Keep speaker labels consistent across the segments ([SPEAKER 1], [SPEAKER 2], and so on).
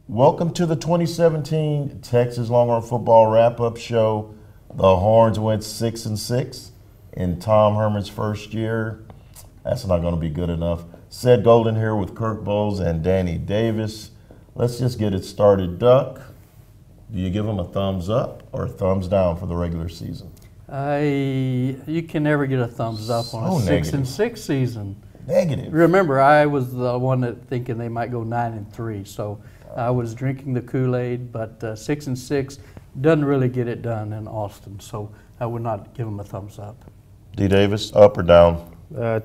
[SPEAKER 1] Welcome to the 2017 Texas Longhorn Football Wrap-Up Show. The Horns went 6-6 in Tom Herman's first year. That's not going to be good enough. Cedric Golden here with Kirk Bohls and Danny Davis. Let's just get it started. Duck, do you give them a thumbs up or a thumbs down for the regular season?
[SPEAKER 2] You can never get a thumbs up on a 6-6 season.
[SPEAKER 1] Negative.
[SPEAKER 2] Remember, I was the one that thinking they might go 9-3, so I was drinking the Kool-Aid. But 6-6 doesn't really get it done in Austin, so I would not give them a thumbs up.
[SPEAKER 1] D. Davis, up or down?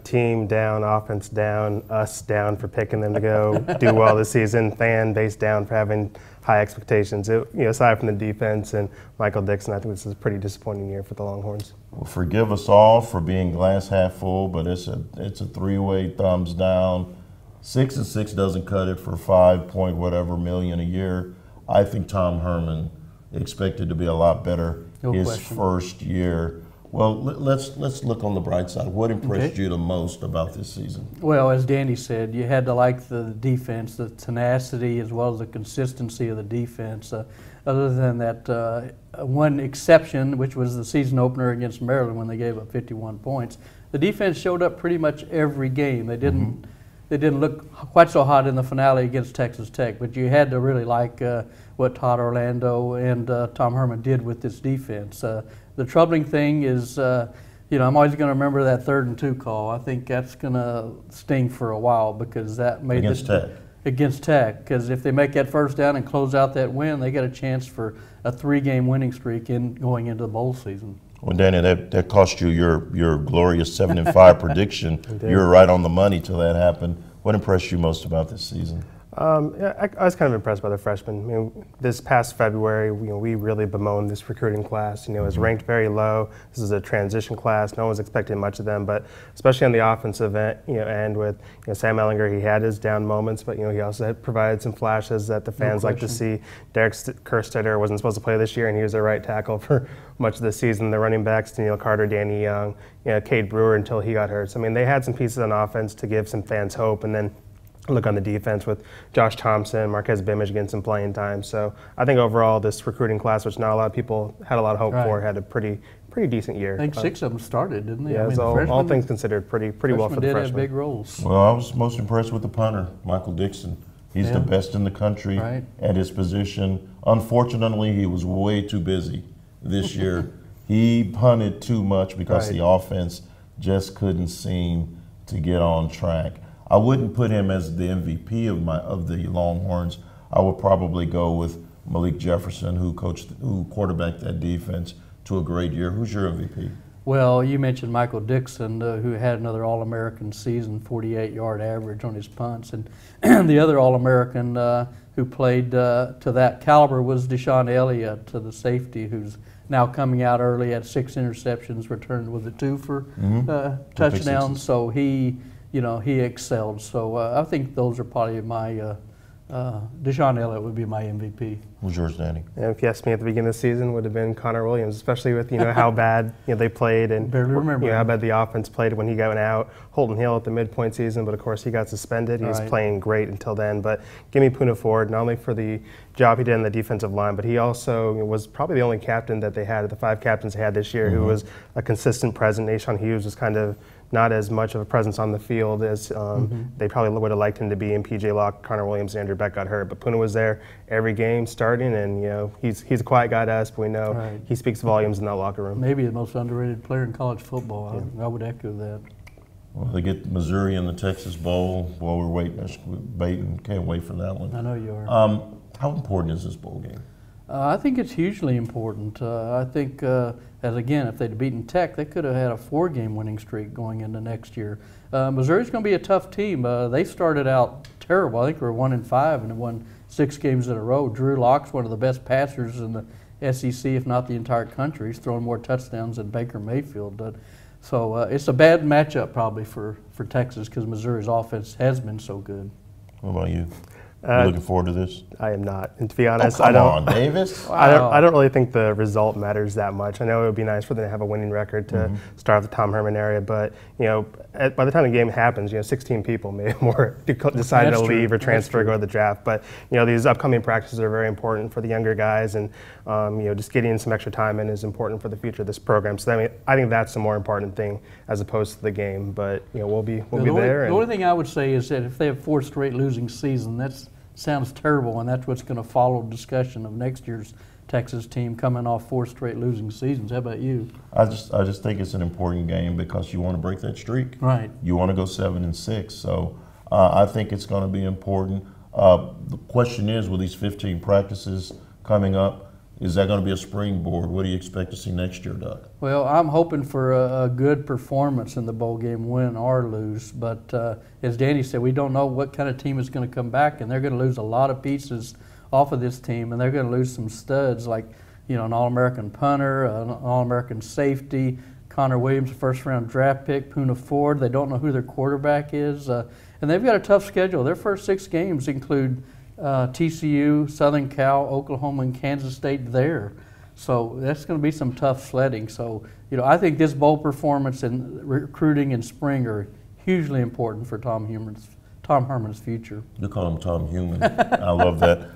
[SPEAKER 3] Team down, offense down, us down for picking them to go do well this season, fan base down for having high expectations. Aside from the defense and Michael Dixon, I think this is a pretty disappointing year for the Longhorns.
[SPEAKER 1] Well, forgive us all for being glass half full, but it's a three-way thumbs down. 6-6 doesn't cut it for 5 point whatever million a year. I think Tom Herman expected to be a lot better his first year. Well, let's look on the bright side. What impressed you the most about this season?
[SPEAKER 2] Well, as Danny said, you had to like the defense, the tenacity as well as the consistency of the defense. Other than that one exception, which was the season opener against Maryland when they gave up 51 points, the defense showed up pretty much every game. They didn't look quite so hot in the finale against Texas Tech, but you had to really like what Todd Orlando and Tom Herman did with this defense. The troubling thing is, I'm always going to remember that 3rd and 2 call. I think that's going to sting for a while because that made against Tech. Because if they make that first down and close out that win, they got a chance for a 3-game winning streak going into the bowl season.
[SPEAKER 1] Well, Danny, that cost you your glorious 7-5 prediction. You were right on the money till that happened. What impressed you most about this season?
[SPEAKER 3] I was kind of impressed by the freshmen. This past February, we really bemoaned this recruiting class. It was ranked very low. This is a transition class. No one was expecting much of them, but especially on the offensive end, with Sam Ehlinger, he had his down moments, but he also had provided some flashes that the fans like to see. Derek Kerstetter wasn't supposed to play this year, and he was their right tackle for much of the season. The running backs, Daniel Carter, Danny Young, Cade Brewer until he got hurt. So they had some pieces on offense to give some fans hope, and then look on the defense with Josh Thompson, Marquez Bimage getting some playing time. So I think overall this recruiting class, which not a lot of people had a lot of hope for, had a pretty decent year.
[SPEAKER 2] I think 6 of them started, didn't they?
[SPEAKER 3] Yeah, all things considered, pretty well for the freshmen.
[SPEAKER 2] Did have big roles.
[SPEAKER 1] Well, I was most impressed with the punter, Michael Dixon. He's the best in the country at his position. Unfortunately, he was way too busy this year. He punted too much because the offense just couldn't seem to get on track. I wouldn't put him as the MVP of the Longhorns. I would probably go with Malik Jefferson, who quarterbacked that defense to a great year. Who's your MVP?
[SPEAKER 2] Well, you mentioned Michael Dixon, who had another All-American season, 48-yard average on his punts, and the other All-American who played to that caliber was Deshaun Elliott, the safety, who's now coming out early at 6 interceptions, returned with a 2 for touchdowns. So he excelled. So I think those are probably my Deshaun Elliott would be my MVP.
[SPEAKER 1] Who's yours, Danny?
[SPEAKER 3] And if you asked me at the beginning of the season, would have been Connor Williams, especially with how bad they played and how bad the offense played when he got out. Holden Hill at the midpoint season, but of course he got suspended. He was playing great until then. But give me Poona Ford, not only for the job he did in the defensive line, but he also was probably the only captain that they had, the 5 captains they had this year, who was a consistent presence. Nashon Hughes was kind of not as much of a presence on the field as they probably would have liked him to be. And P.J. Locke, Connor Williams, and Andrew Beck got hurt. But Poona was there every game starting, and he's a quiet guy to us, but we know he speaks volumes in that locker room.
[SPEAKER 2] Maybe the most underrated player in college football. I would echo that.
[SPEAKER 1] Well, they get Missouri in the Texas Bowl. Well, we're waiting. Can't wait for that one.
[SPEAKER 2] I know you are.
[SPEAKER 1] How important is this bowl game?
[SPEAKER 2] I think it's hugely important. I think, if they'd beaten Tech, they could have had a 4-game winning streak going into next year. Missouri's going to be a tough team. They started out terrible. I think they were 1-5 and won 6 games in a row. Drew Lock's one of the best passers in the SEC, if not the entire country. He's thrown more touchdowns than Baker Mayfield. So it's a bad matchup probably for Texas because Missouri's offense has been so good.
[SPEAKER 1] What about you? You looking forward to this?
[SPEAKER 3] I am not, and to be honest,
[SPEAKER 1] Come on, Davis.
[SPEAKER 3] I don't really think the result matters that much. I know it would be nice for them to have a winning record to start the Tom Herman area, but by the time the game happens, 16 people may have more decided to leave or transfer, go to the draft. But these upcoming practices are very important for the younger guys, and just getting some extra time in is important for the future of this program. So I think that's the more important thing as opposed to the game. But we'll be there.
[SPEAKER 2] The only thing I would say is that if they have 4 straight losing seasons, that sounds terrible, and that's what's going to follow discussion of next year's Texas team coming off 4 straight losing seasons. How about you?
[SPEAKER 1] I just think it's an important game because you want to break that streak.
[SPEAKER 2] Right.
[SPEAKER 1] You want to go 7-6. So I think it's going to be important. The question is, with these 15 practices coming up, is that going to be a springboard? What do you expect to see next year, Doug?
[SPEAKER 2] Well, I'm hoping for a good performance in the bowl game, win or lose. But as Danny said, we don't know what kind of team is going to come back, and they're going to lose a lot of pieces off of this team, and they're going to lose some studs like an All-American punter, an All-American safety, Connor Williams, a first-round draft pick, Poona Ford. They don't know who their quarterback is, and they've got a tough schedule. Their first 6 games include TCU, Southern Cal, Oklahoma, and Kansas State there. So that's going to be some tough sledding. So, I think this bowl performance and recruiting in spring are hugely important for Tom Herman's future.
[SPEAKER 1] You call him Tom Human. I love that.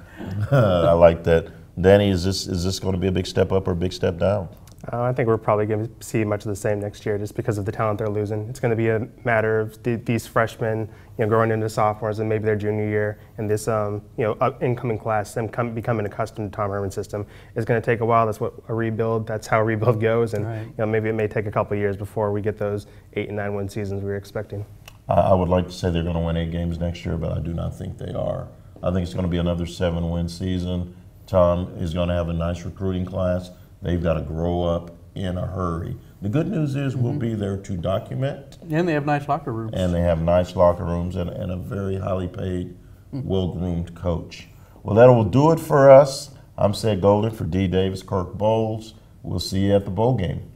[SPEAKER 1] I like that. Danny, is this going to be a big step up or a big step down?
[SPEAKER 3] I think we're probably going to see much of the same next year just because of the talent they're losing. It's going to be a matter of these freshmen growing into sophomores and maybe their junior year, and this incoming class, them becoming accustomed to Tom Herman's system. It's going to take a while. That's how a rebuild goes, and
[SPEAKER 2] right.
[SPEAKER 3] Maybe it may take a couple of years before we get those 8 and 9 win seasons we were expecting.
[SPEAKER 1] I would like to say they're going to win 8 games next year, but I do not think they are. I think it's going to be another 7-win season. Tom is going to have a nice recruiting class. They've got to grow up in a hurry. The good news is we'll be there to document.
[SPEAKER 2] And they have nice locker rooms.
[SPEAKER 1] And they have nice locker rooms and a very highly paid, well-groomed coach. Well, that will do it for us. I'm Cedric Golden for D. Davis, Kirk, Bohls. We'll see you at the bowl game.